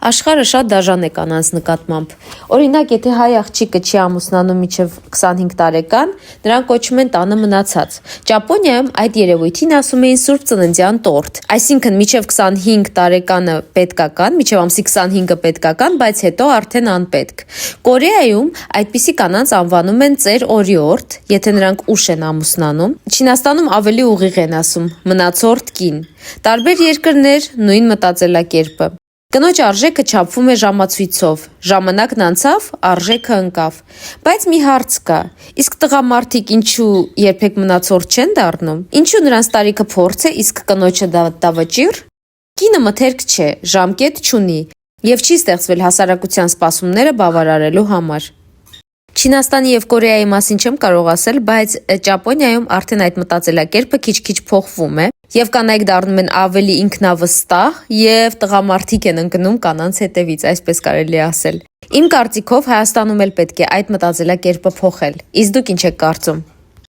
Աշխարհը շատ դաժան է կանանց նկատմամբ։ Օրինակ, եթե հայ աղջիկը չի ամուսնանում մինչև 25 տարեկան, նրան կոչում են տանը մնացած։ Ճապոնիայում այդ երևույթին ասում էին Սուրբ Ծննդյան տորտ, այսինքն մինչև 25 տարեկանը պետքական, մինչև ամսի 25-ը պետքական, բայց հետո արդեն անպետք։ Կորեայում այդպիսի կանանց անվանում են ծեր օրիորդ, եթե նրանք ուշ են ամուսնանում։ Չինաստանում ավելի ուղիղ են ասում մնացորդ կին։ Տարբեր երկրներ նույն մտածելակերպը։ Կնոջ արժեքը չափվում է ժամացույցով, ժամանակն անցավ, արժեքը ընկավ, բայց մի հարց կա, իսկ տղամարդիկ ինչու երբեք մնացորդ չեն դառնում, ինչու նրանց տարիքը փորձ է, իսկ կնոջը դավաճիր, կինը մթերք չէ, ժամկետ չունի և չի ստեղծվել հասարակության սպասումները բավարարելու համար։ Չինաստանի և Կորեայի մասին չեմ կարող ասել, բայց Ճապոնիայում արդեն այդ մտածելակերպը քիչ-քիչ փոխվում է և կանայք դառնում են ավելի ինքնավստահ և տղամարդիկ են ընկնում կանանց հետևից, այսպես կարելի է ասել։ Իմ կարծիքով Հայաստանում էլ պետք է այդ մտածելակերպը փոխել, իսկ դուք ինչ եք կարծում։